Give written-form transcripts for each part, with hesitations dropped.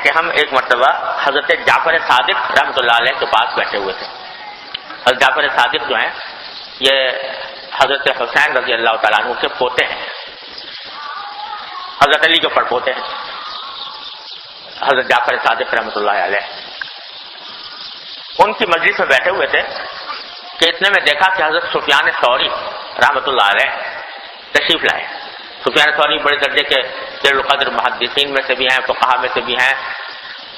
کہ ہم ایک مرتبہ حضرت جعفر صادق رحمۃ اللہ علیہ کے پاس بیٹھے ہوئے تھے. حضرت جعفر صادق جو ہیں یہ حضرت حسین رضی اللہ تعالیٰ عنہ کے پوتے ہیں, حضرت علی کے پڑپوتے ہیں حضرت جعفر صادق رحمۃ اللہ علیہ. ان کی مجلس میں بیٹھے ہوئے تھے کہ اتنے میں دیکھا کہ حضرت سفیان ثوری رحمۃ اللہ علیہ تشریف لائے. سفیان ثوری بڑے درجے کے جلیل القدر محدثین میں سے بھی ہیں, فقہا میں سے بھی ہیں,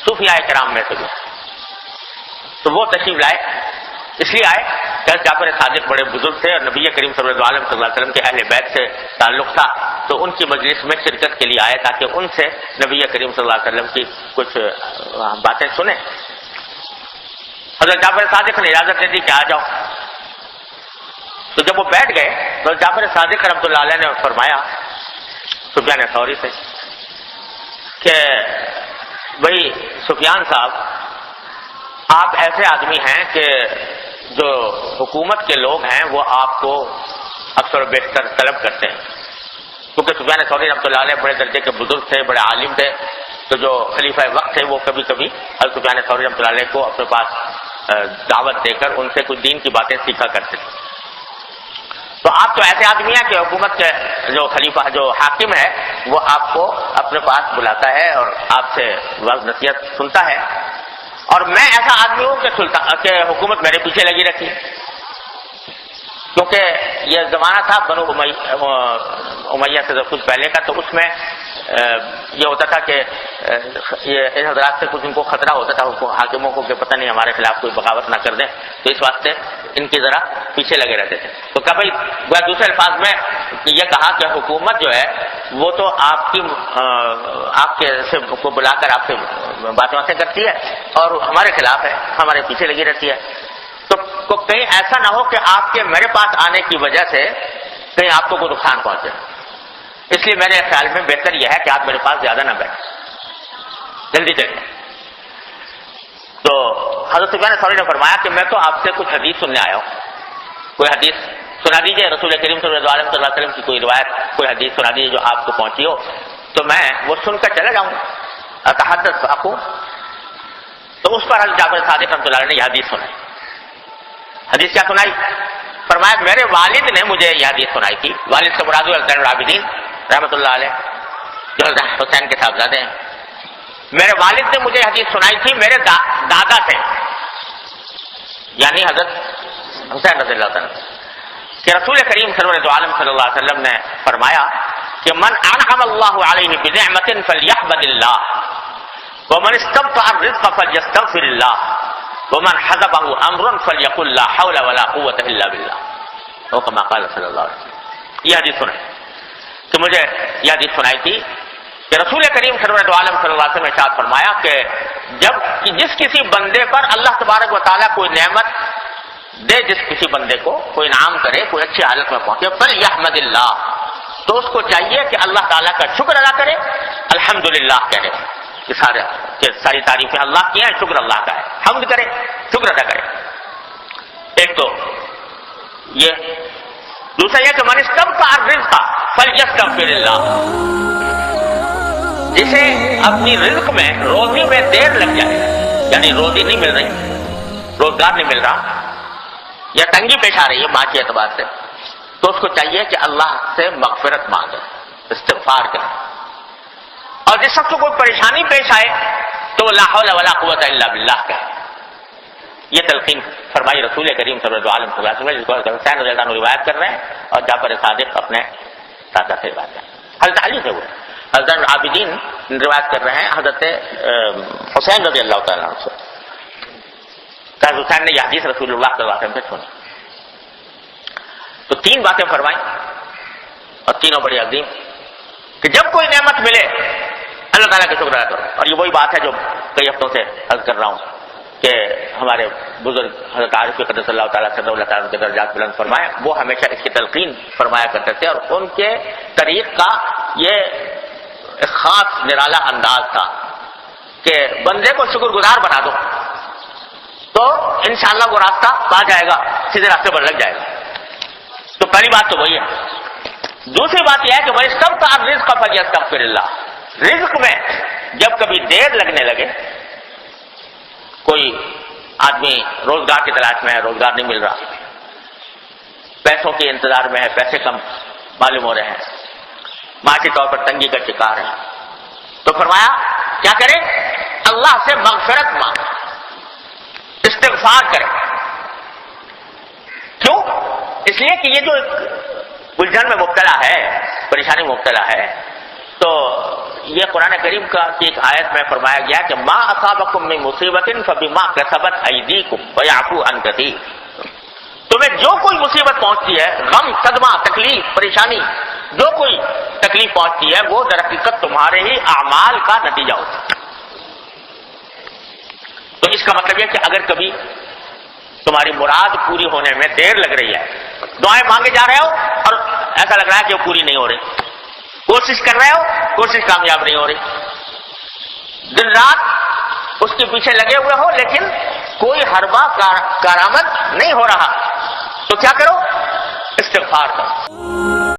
صوفیاء کرام میں سے بھی ہیں. تو وہ تشریف لائے, اس لیے آئے کہ جعفر صادق بڑے بزرگ تھے اور نبی کریم صلی اللہ علیہ وسلم کے اہل بیت سے تعلق تھا, تو ان کی مجلس میں شرکت کے لیے آئے تاکہ ان سے نبی کریم صلی اللہ علیہ وسلم کی کچھ باتیں سنیں. حضرت جعفر صادق نے اجازت دے دی کہ آ جاؤ. تو جب وہ بیٹھ گئے تو جعفر صادق رحمۃ اللہ علیہ نے فرمایا سفیان ثوری سے کہ بھائی سفیان صاحب, آپ ایسے آدمی ہیں کہ جو حکومت کے لوگ ہیں وہ آپ کو اکثر و بیشتر طلب کرتے ہیں, کیونکہ سفیان ثوری رحمۃ اللہ علیہ بڑے درجے کے بزرگ تھے, بڑے عالم تھے. تو جو خلیفہ وقت تھے وہ کبھی کبھی حضرت سفیان ثوری رحمۃ اللہ علیہ کو اپنے پاس دعوت دے کر ان سے کچھ دین کی باتیں سیکھا کرتے تھے. تو آپ تو ایسے آدمی ہیں کہ حکومت کے جو خلیفہ جو حاکم ہے وہ آپ کو اپنے پاس بلاتا ہے اور آپ سے وعظ نصیحت سنتا ہے, اور میں ایسا آدمی ہوں کہ حکومت میرے پیچھے لگی رکھی, کیونکہ یہ زمانہ تھا بنو امیہ سے کچھ پہلے کا. تو اس میں یہ ہوتا تھا کہ یہ ان حضرات سے کچھ ان کو خطرہ ہوتا تھا حاکموں کو کہ پتہ نہیں ہمارے خلاف کوئی بغاوت نہ کر دیں, تو اس واسطے ان کی ذرا پیچھے لگے رہتے تھے. تو کہا بھائی دوسرے الفاظ میں یہ کہا کہ حکومت جو ہے وہ تو آپ کے سے کو بلا کر آپ سے باتیں کرتی ہے اور ہمارے خلاف ہے, ہمارے پیچھے لگی رہتی ہے. تو کہیں ایسا نہ ہو کہ آپ کے میرے پاس آنے کی وجہ سے کہیں آپ کو کوئی نقصان پہنچے, اس لیے میرے خیال میں بہتر یہ ہے کہ آپ میرے پاس زیادہ نہ بیٹھیں, جلدی چلیں. تو حضرت سفیان ثوری نے فرمایا کہ میں تو آپ سے کچھ حدیث سننے آیا ہوں, کوئی حدیث سنا دیجیے, رسول کریم صلی اللہ علیہ وسلم کی کوئی روایت, کوئی حدیث سنا دیجیے جو آپ کو پہنچی ہو, تو میں وہ سن کر چلا جاؤں. اتحدث اقوم. تو اس پر حضرت جعفر صادق رحمۃ اللہ علیہ نے یہ حدیث سنائی. حدیث کیا سنائی؟ فرمایا میرے والد نے مجھے یہ حدیث سنائی تھی. والد سے مراد زین العابدین رحمۃ اللہ علیہ جو حسین کے صاحبزادے ہیں. میرے والد نے مجھے حدیث سنائی تھی میرے دادا سے, یعنی حضرت حسین رضی اللہ عنہ, کہ رسول کریم سرور عالم صلی اللہ علیہ وسلم نے فرمایا کہ من انعم اللہ علیہ بنعمت فلیحمد اللہ ومن استبطأ الرزق فلیستغفر اللہ ومن حضبه امر فليقل لا حول ولا قوة الا بالله, او كما قال صلی اللہ علیہ وسلم. یہ حدیث سنیں کہ مجھے یہ حدیث سنائی تھی کہ رسول کریم سرور عالم صلی اللہ علیہ وسلم نے ارشاد فرمایا کہ جب جس کسی بندے پر اللہ تبارک و تعالیٰ کوئی نعمت دے, جس کسی بندے کو کوئی انعام کرے, کوئی اچھی حالت میں پہنچے, فلیحمد اللہ, تو اس کو چاہیے کہ اللہ تعالیٰ کا شکر ادا کرے, الحمدللہ کہے کہ ساری تعریفیں اللہ کی ہیں, شکر اللہ کا ہے, حمد کرے, شکر ادا کرے. ایک تو یہ, دوسرا یہ کہ من استبطأ الرزق فلیستغفر اللہ, جسے اپنی رزق میں روزی میں دیر لگ جائے, یعنی روزی نہیں مل رہی, روزگار نہیں مل رہا, یا تنگی پیش آ رہی ہے ماں کے اعتبار سے, تو اس کو چاہیے کہ اللہ سے مغفرت مانگے, استغفار کرے. اور جس وقت کو کوئی پریشانی پیش آئے تو لا حول ولا قوت الا باللہ کہے. یہ تلقین فرمائی رسول کریم صلی اللہ علیہ وسلم, جس کو حسین رضی اللہ عنہ روایت کر رہے ہیں اور جعفر صادق اپنے دادا سے روایت کر رہے ہیں. حضرت علی سے ہوئے, حضرت العابدین روایت کر رہے ہیں حضرت حسین رضی اللہ تعالیٰ عنہ سے. حسین نے یہ حدیث رسول اللہ صلی اللہ علیہ وسلم سے سنی. تو تین باتیں فرمائیں اور تینوں بڑی عظیم, کہ جب کوئی نعمت ملے اللہ تعالیٰ کا شکر ادا کرو. اور یہ وہی بات ہے جو کئی ہفتوں سے عرض کر رہا ہوں کہ ہمارے بزرگ حضرت عارف قدس اللہ تعالیٰ صلی اللہ تعالیٰ کے درجات بلند فرمائے, وہ ہمیشہ اس کی تلقین فرمایا کرتے تھے, اور ان کے طریق کا یہ ایک خاص نرالا انداز تھا کہ بندے کو شکر گزار بنا دو تو انشاءاللہ وہ راستہ پا جائے گا, سیدھے راستے پر لگ جائے گا. تو پہلی بات تو وہی ہے. دوسری بات یہ ہے کہ من استبطأ الرزق فلیستغفر اللہ, رزق میں جب کبھی دیر لگنے لگے، کوئی آدمی روزگار کی تلاش میں ہے، روزگار نہیں مل رہا، پیسوں کے انتظار میں ہے، پیسے کم معلوم ہو رہے ہیں، معاشی طور پر تنگی کا شکار ہے، تو فرمایا کیا کرے؟ اللہ سے مغفرت مانگ، استغفار کرے۔ کیوں؟ اس لیے کہ یہ جو الجھن میں مبتلا ہے، پریشانی میں مبتلا ہے، تو یہ قرآن کریم کا کی ایک آیت میں فرمایا گیا کہ ما اصابکم من مصیبت فبما کسبت ایدیکم ویعفو عن کثیر، تمہیں جو کوئی مصیبت پہنچتی ہے، غم، صدمہ، تکلیف، پریشانی، جو کوئی تکلیف پہنچتی ہے وہ در حقیقت تمہارے ہی اعمال کا نتیجہ ہوتا ہے۔ تو اس کا مطلب یہ کہ اگر کبھی تمہاری مراد پوری ہونے میں دیر لگ رہی ہے، دعائیں مانگے جا رہے ہو اور ایسا لگ رہا ہے کہ وہ پوری نہیں ہو رہی، کوشش کر رہے ہو، کوشش کامیاب نہیں ہو رہی، دن رات اس کے پیچھے لگے ہوئے ہو لیکن کوئی حربہ کارآمد نہیں ہو رہا، تو کیا کرو؟ استغفار کرو۔